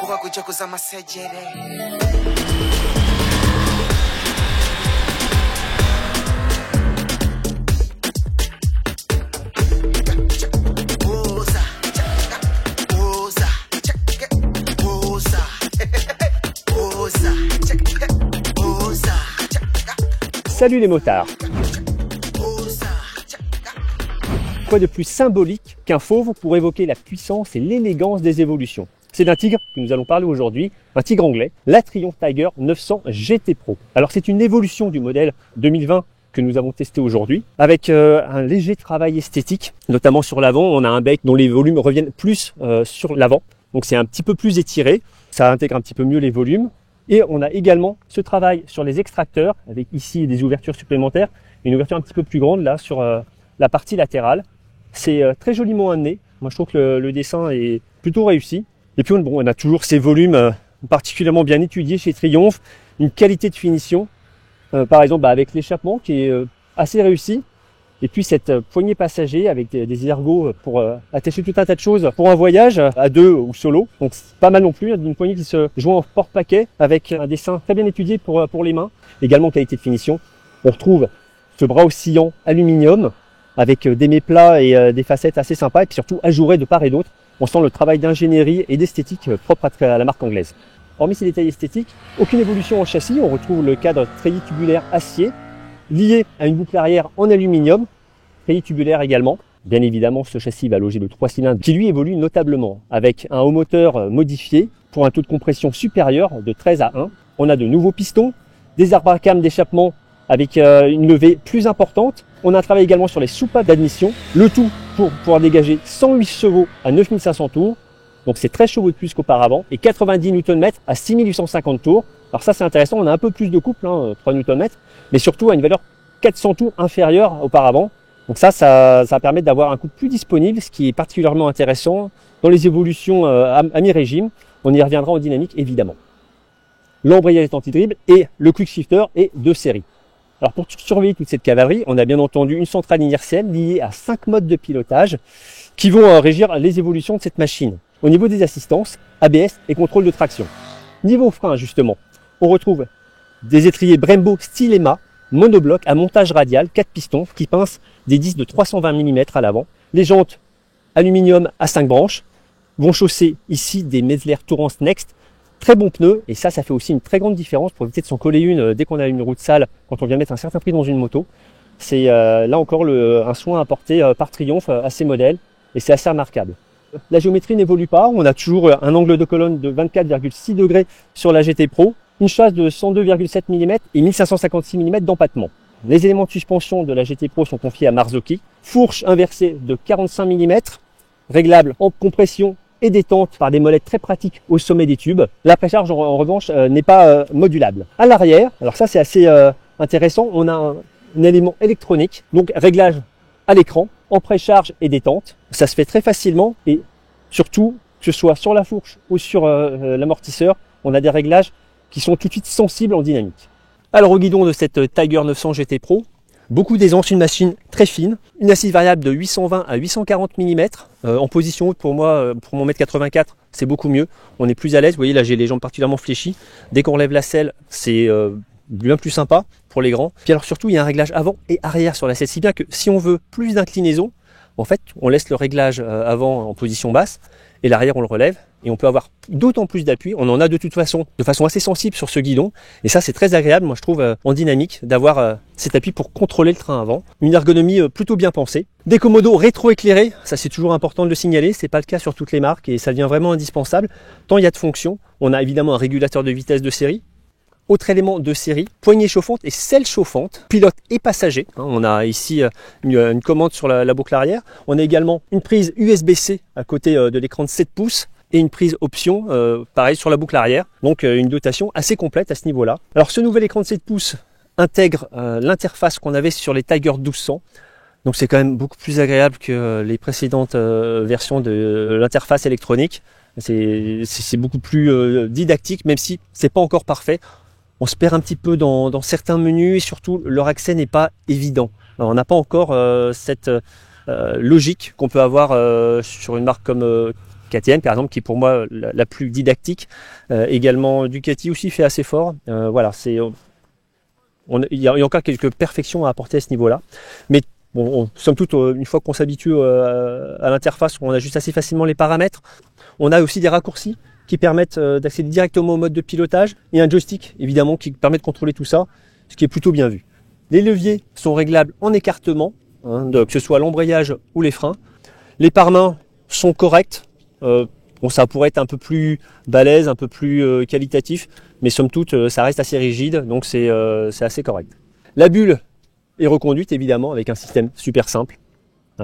kuchokoza masejere. Salut les motards! Quoi de plus symbolique qu'un fauve pour évoquer la puissance et l'élégance des évolutions? C'est d'un tigre que nous allons parler aujourd'hui, un tigre anglais, la Triumph Tiger 900 GT Pro. Alors c'est une évolution du modèle 2020 que nous avons testé aujourd'hui, avec un léger travail esthétique, notamment sur l'avant. On a un bec dont les volumes reviennent plus sur l'avant, donc c'est un petit peu plus étiré, ça intègre un petit peu mieux les volumes. Et on a également ce travail sur les extracteurs, avec ici des ouvertures supplémentaires, une ouverture un petit peu plus grande là sur la partie latérale. C'est très joliment amené, moi je trouve que le dessin est plutôt réussi. Et puis on a toujours ces volumes particulièrement bien étudiés chez Triumph, une qualité de finition, par exemple avec l'échappement qui est assez réussi. Et puis cette poignée passager avec des ergots pour attacher tout un tas de choses pour un voyage à deux ou solo. Donc c'est pas mal non plus, une poignée qui se joint en porte-paquet avec un dessin très bien étudié pour les mains. Également qualité de finition. On retrouve ce bras oscillant aluminium avec des méplats et des facettes assez sympas et puis surtout ajouré de part et d'autre. On sent le travail d'ingénierie et d'esthétique propre à la marque anglaise. Hormis ces détails esthétiques, aucune évolution en châssis. On retrouve le cadre treillis tubulaire acier lié à une boucle arrière en aluminium, treillis tubulaire également. Bien évidemment, ce châssis va loger le 3 cylindres qui lui évolue notablement avec un haut moteur modifié pour un taux de compression supérieur de 13 à 1. On a de nouveaux pistons, des arbres à cam d'échappement avec une levée plus importante. On a un travail également sur les soupapes d'admission, le tout pour pouvoir dégager 108 chevaux à 9500 tours. Donc c'est 13 chevaux de plus qu'auparavant et 90 Nm à 6850 tours. Alors ça c'est intéressant, on a un peu plus de couple, 3 Nm, mais surtout à une valeur 400 tours inférieure auparavant. Donc ça permet d'avoir un couple plus disponible, ce qui est particulièrement intéressant dans les évolutions à mi-régime. On y reviendra en dynamique évidemment. L'embrayage est anti-dribble et le quick shifter est de série. Alors pour surveiller toute cette cavalerie, on a bien entendu une centrale inertielle liée à 5 modes de pilotage qui vont régir les évolutions de cette machine. Au niveau des assistances, ABS et contrôle de traction. Niveau frein justement, on retrouve des étriers Brembo style EMA, monobloc à montage radial, 4 pistons qui pincent des disques de 320 mm à l'avant. Les jantes aluminium à 5 branches vont chausser ici des Mezler Tourance Next. Très bons pneus et ça fait aussi une très grande différence pour éviter de s'en coller une dès qu'on a une route sale quand on vient mettre un certain prix dans une moto. C'est là encore un soin apporté par Triumph à ces modèles et c'est assez remarquable. La géométrie n'évolue pas, on a toujours un angle de colonne de 24,6 degrés sur la GT Pro, une chasse de 102,7 mm et 1556 mm d'empattement. Les éléments de suspension de la GT Pro sont confiés à Marzocchi, fourche inversée de 45 mm, réglable en compression et détente par des molettes très pratiques au sommet des tubes. La précharge en revanche n'est pas modulable. À l'arrière, alors ça c'est assez intéressant, on a un élément électronique, donc réglage à l'écran, en précharge et détente. Ça se fait très facilement et surtout, que ce soit sur la fourche ou sur l'amortisseur, on a des réglages qui sont tout de suite sensibles en dynamique. Alors au guidon de cette Tiger 900 GT Pro, beaucoup d'aisance, une machine très fine, une assise variable de 820 à 840 mm, en position haute pour moi, pour mon 1m84, c'est beaucoup mieux, on est plus à l'aise, vous voyez là j'ai les jambes particulièrement fléchies, dès qu'on lève la selle c'est bien plus sympa pour les grands. Puis alors surtout il y a un réglage avant et arrière sur la selle, si bien que si on veut plus d'inclinaison, en fait on laisse le réglage avant en position basse et l'arrière on le relève et on peut avoir d'autant plus d'appui. On en a de toute façon de façon assez sensible sur ce guidon et ça c'est très agréable moi je trouve en dynamique d'avoir cet appui pour contrôler le train avant. Une ergonomie plutôt bien pensée. Des commodos rétro-éclairés, ça c'est toujours important de le signaler, c'est pas le cas sur toutes les marques et ça devient vraiment indispensable tant il y a de fonctions. On a évidemment un régulateur de vitesse de série. Autre élément de série, poignée chauffante et selle chauffante, pilote et passager. On a ici une commande sur la boucle arrière. On a également une prise USB-C à côté de l'écran de 7 pouces et une prise option, pareil sur la boucle arrière. Donc une dotation assez complète à ce niveau-là. Alors ce nouvel écran de 7 pouces intègre l'interface qu'on avait sur les Tiger 1200. Donc c'est quand même beaucoup plus agréable que les précédentes versions de l'interface électronique. C'est beaucoup plus didactique, même si c'est pas encore parfait. On se perd un petit peu dans certains menus et surtout leur accès n'est pas évident. Alors, on n'a pas encore cette logique qu'on peut avoir sur une marque comme KTM par exemple, qui est pour moi la plus didactique. Également Ducati aussi fait assez fort. Voilà, il y a encore quelques perfections à apporter à ce niveau-là. Mais bon, somme toute, une fois qu'on s'habitue à l'interface, on ajuste assez facilement les paramètres. On a aussi des raccourcis qui permettent d'accéder directement au mode de pilotage et un joystick évidemment qui permet de contrôler tout ça, ce qui est plutôt bien vu. Les leviers sont réglables en écartement, hein, que ce soit l'embrayage ou les freins. Les pare-mains sont corrects. Bon, ça pourrait être un peu plus balèze, un peu plus qualitatif, mais somme toute, ça reste assez rigide, donc c'est assez correct. La bulle est reconduite évidemment avec un système super simple.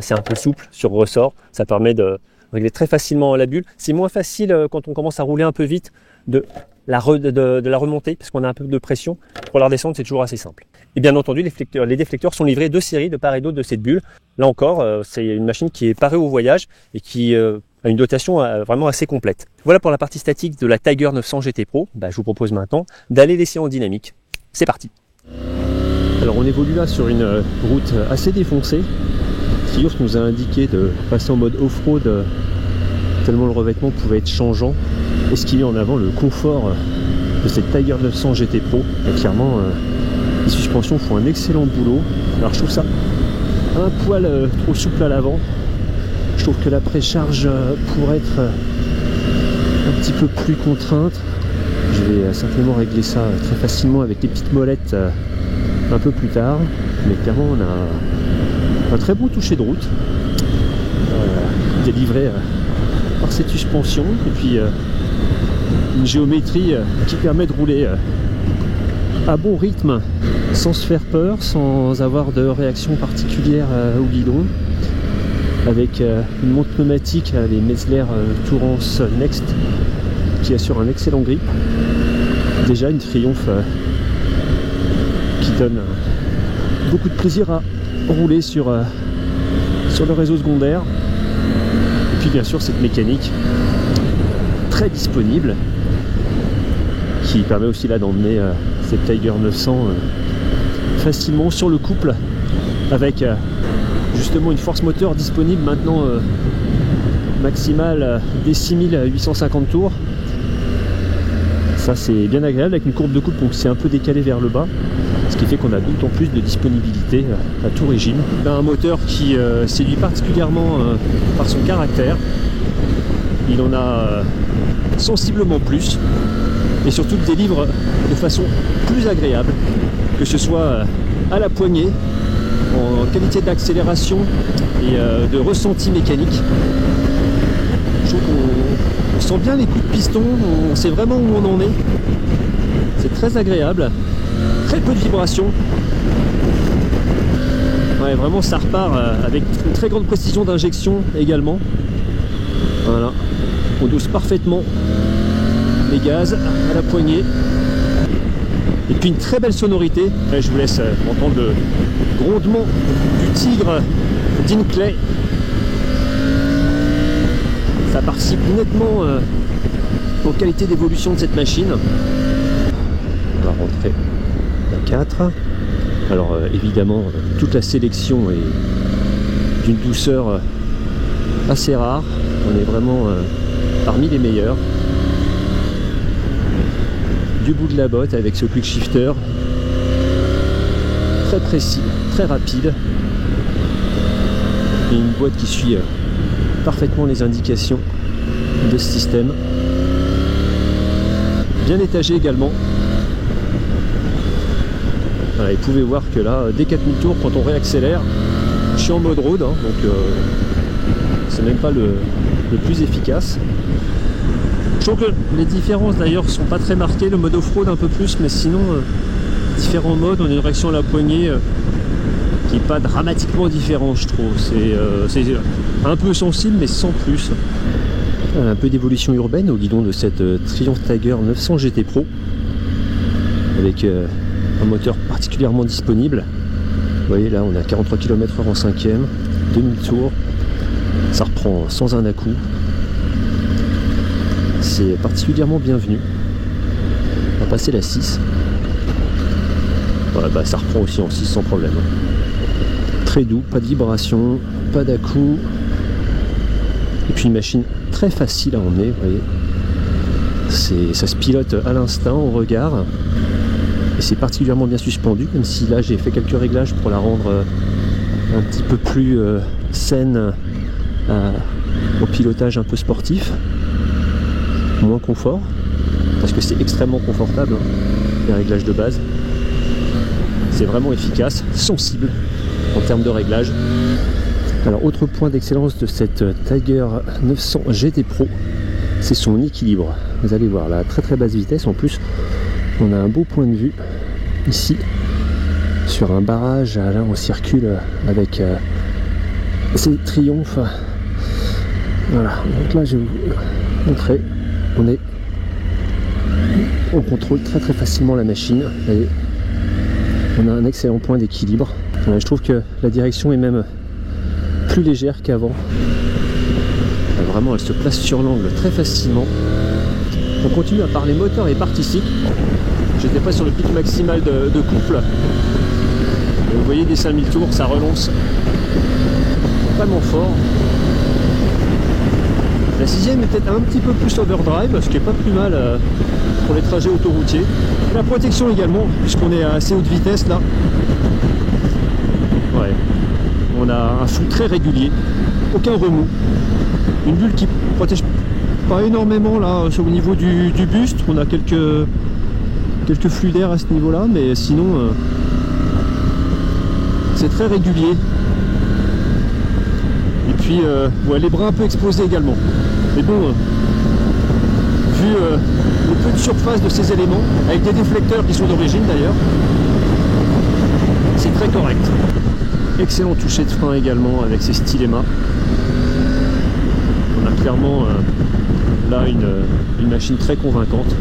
C'est un peu souple sur ressort, ça permet de régler très facilement la bulle. C'est moins facile quand on commence à rouler un peu vite de la remonter parce qu'on a un peu de pression. Pour la redescendre, c'est toujours assez simple. Et bien entendu, les déflecteurs sont livrés de série de part et d'autre de cette bulle. Là encore, c'est une machine qui est parée au voyage et qui a une dotation vraiment assez complète. Voilà pour la partie statique de la Tiger 900 GT Pro. Je vous propose maintenant d'aller l'essayer en dynamique. C'est parti. Alors on évolue là sur une route assez défoncée. Trios nous a indiqué de passer en mode off-road tellement le revêtement pouvait être changeant. Et ce qui met en avant le confort de cette Tiger 900 GT Pro. Et clairement, les suspensions font un excellent boulot. Alors je trouve ça un poil trop souple à l'avant. Je trouve que la précharge pourrait être un petit peu plus contrainte. Je vais certainement régler ça très facilement avec les petites molettes un peu plus tard. Mais clairement, on a un très bon toucher de route délivré par cette suspension. Et puis une géométrie qui permet de rouler à bon rythme sans se faire peur, sans avoir de réaction particulière au guidon. Avec une montre pneumatique, les Mezler Tourance Next qui assure un excellent grip. Déjà une Triumph qui donne beaucoup de plaisir à rouler sur le réseau secondaire. Et puis bien sûr cette mécanique très disponible qui permet aussi là d'emmener cette Tiger 900 facilement sur le couple avec justement une force moteur disponible maintenant maximale des 6850 tours. Ça c'est bien agréable avec une courbe de couple donc c'est un peu décalé vers le bas, ce qui fait qu'on a d'autant plus de disponibilité à tout régime. Un moteur qui séduit particulièrement par son caractère. Il en a sensiblement plus et surtout délivre de façon plus agréable, que ce soit à la poignée, en qualité d'accélération et de ressenti mécanique. Je trouve qu'on sent bien les coups de piston, on sait vraiment où on en est. C'est très agréable, très peu de vibrations. Ouais, vraiment ça repart avec une très grande précision d'injection également. Voilà, on dose parfaitement les gaz à la poignée. Et puis une très belle sonorité. Là, je vous laisse entendre le grondement du tigre d'Inclay. Ça participe nettement aux qualités d'évolution de cette machine. On va rentrer à 4. Alors évidemment, toute la sélection est d'une douceur assez rare. On est vraiment parmi les meilleurs. Du bout de la botte avec ce quick shifter très précis, très rapide et une boîte qui suit parfaitement les indications de ce système, bien étagé également. Voilà, et vous pouvez voir que là dès 4000 tours quand on réaccélère, je suis en mode road hein, donc c'est même pas le plus efficace. Je trouve que les différences d'ailleurs sont pas très marquées, le mode off-road un peu plus, mais sinon différents modes, on a une réaction à la poignée qui n'est pas dramatiquement différente je trouve, c'est un peu sensible mais sans plus. Un peu d'évolution urbaine au guidon de cette Triumph Tiger 900 GT Pro avec un moteur particulièrement disponible. Vous voyez là on a 43 km/h en 5e, 2000 tours, ça reprend sans un à-coup. C'est particulièrement bienvenu. On va passer la 6. Voilà, ça reprend aussi en 6 sans problème. Très doux, pas de vibration, pas d'à-coup. Et puis une machine très facile à emmener, vous voyez. Ça se pilote à l'instinct, au regard. Et c'est particulièrement bien suspendu, même si là j'ai fait quelques réglages pour la rendre un petit peu plus saine au pilotage un peu sportif. Moins confort, parce que c'est extrêmement confortable, hein, les réglages de base. C'est vraiment efficace, sensible en termes de réglage. Alors autre point d'excellence de cette Tiger 900 GT Pro, c'est son équilibre. Vous allez voir, là, très très basse vitesse. En plus, on a un beau point de vue ici sur un barrage. Là, on circule avec ces triomphes. Voilà, donc là, je vais vous montrer. On contrôle très très facilement la machine. Vous voyez, on a un excellent point d'équilibre. Je trouve que la direction est même plus légère qu'avant. Vraiment, elle se place sur l'angle très facilement. On continue à parler moteur et partie cycle. J'étais pas sur le pic maximal de couple. Et vous voyez, dès 5000 tours, ça relance vraiment fort. La 6ème est peut-être un petit peu plus overdrive, ce qui est pas plus mal pour les trajets autoroutiers. La protection également, puisqu'on est à assez haute vitesse là. Ouais. On a un flou très régulier, aucun remous. Une bulle qui protège pas énormément là au niveau du buste. On a quelques flux d'air à ce niveau là, mais sinon c'est très régulier. Et puis ouais, les bras un peu exposés également. Mais bon, vu le peu de surface de ces éléments, avec des déflecteurs qui sont d'origine d'ailleurs, c'est très correct. Excellent toucher de frein également avec ces stylémas. On a clairement là une machine très convaincante.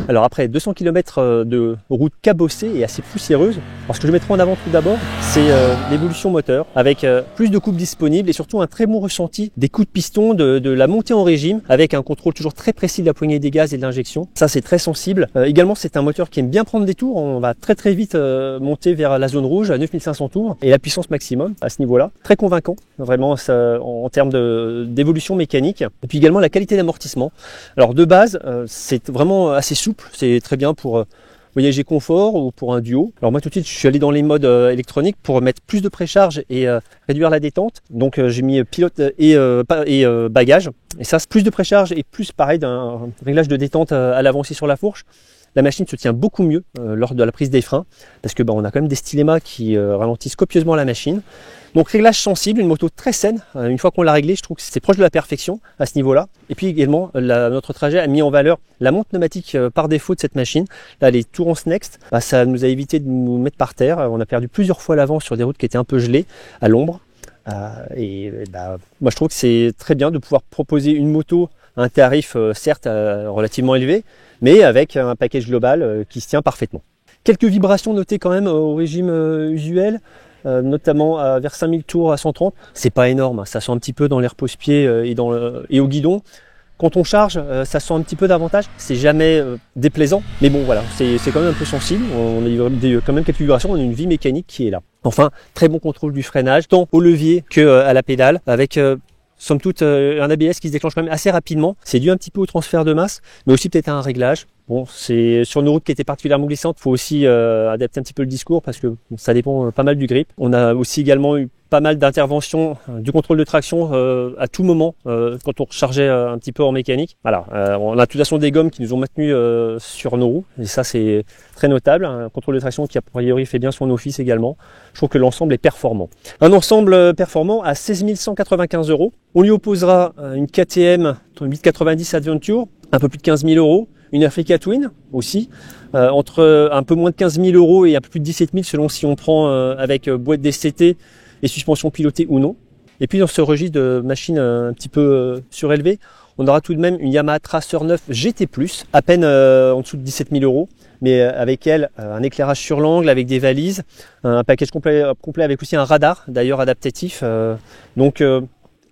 Alors après 200 km de route cabossée et assez poussiéreuse, alors ce que je mettrai en avant tout d'abord, c'est l'évolution moteur, avec plus de coupes disponibles et surtout un très bon ressenti des coups de piston, de la montée en régime, avec un contrôle toujours très précis de la poignée des gaz et de l'injection. Ça c'est très sensible. Également c'est un moteur qui aime bien prendre des tours, on va très très vite monter vers la zone rouge à 9500 tours et la puissance maximum à ce niveau-là. Très convaincant, vraiment ça, en termes d'évolution mécanique. Et puis également la qualité d'amortissement. Alors de base, c'est vraiment assez souple. C'est très bien pour voyager confort ou pour un duo. Alors moi tout de suite je suis allé dans les modes électroniques pour mettre plus de précharge et réduire la détente. Donc j'ai mis pilote et bagages. Et ça c'est plus de précharge et plus pareil d'un réglage de détente à l'avant aussi sur la fourche. La machine se tient beaucoup mieux lors de la prise des freins parce que on a quand même des stylémas qui ralentissent copieusement la machine. Donc réglage sensible, une moto très saine. Une fois qu'on l'a réglée, je trouve que c'est proche de la perfection à ce niveau-là. Et puis également, notre trajet a mis en valeur la monte pneumatique par défaut de cette machine. Là, les Tourance Next, ça nous a évité de nous mettre par terre. On a perdu plusieurs fois l'avant sur des routes qui étaient un peu gelées à l'ombre. Moi, je trouve que c'est très bien de pouvoir proposer une moto à un tarif certes relativement élevé, mais avec un package global qui se tient parfaitement. Quelques vibrations notées quand même au régime usuel. Notamment vers 5000 tours à 130, c'est pas énorme, ça sent un petit peu dans les repose-pieds et au guidon. Quand on charge, ça sent un petit peu davantage, c'est jamais déplaisant, mais bon voilà, c'est quand même un peu sensible, on a quand même quelques vibrations, on a une vie mécanique qui est là. Enfin, très bon contrôle du freinage, tant au levier que à la pédale, avec somme toute un ABS qui se déclenche quand même assez rapidement. C'est dû un petit peu au transfert de masse, mais aussi peut-être à un réglage. Bon, c'est sur une route qui était particulièrement glissante, il faut aussi adapter un petit peu le discours parce que ça dépend pas mal du grip. On a aussi également eu pas mal d'interventions du contrôle de traction à tout moment quand on rechargeait un petit peu en mécanique. Voilà, on a de toute façon des gommes qui nous ont maintenus sur nos roues et ça c'est très notable. Un contrôle de traction qui a priori fait bien son office également. Je trouve que l'ensemble est performant. Un ensemble performant à 16 195 €. On lui opposera une KTM 890 Adventure, un peu plus de 15 000 €. Une Africa Twin aussi, entre un peu moins de 15 000 € et un peu plus de 17 000 selon si on prend avec boîte DCT et suspension pilotée ou non. Et puis dans ce registre de machines un petit peu surélevées, on aura tout de même une Yamaha Tracer 9 GT+, à peine en dessous de 17 000 €, mais avec elle un éclairage sur l'angle avec des valises, un package complet avec aussi un radar d'ailleurs adaptatif.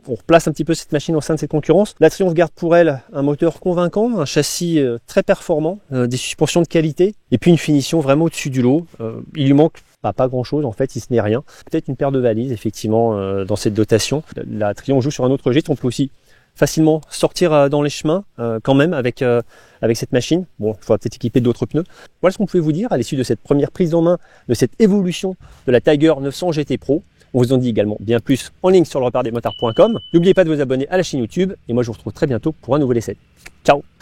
On replace un petit peu cette machine au sein de cette concurrence. La Triumph garde pour elle un moteur convaincant, un châssis très performant, des suspensions de qualité et puis une finition vraiment au-dessus du lot. Il lui manque pas grand chose en fait, si ce n'est rien. Peut-être une paire de valises effectivement dans cette dotation. La Trion joue sur un autre registre, on peut aussi facilement sortir dans les chemins quand même avec cette machine. Bon, il faudra peut-être équiper d'autres pneus. Voilà ce qu'on pouvait vous dire à l'issue de cette première prise en main, de cette évolution de la Tiger 900 GT Pro. On vous en dit également bien plus en ligne sur le repartdesmotards.com. N'oubliez pas de vous abonner à la chaîne YouTube et moi je vous retrouve très bientôt pour un nouvel essai. Ciao!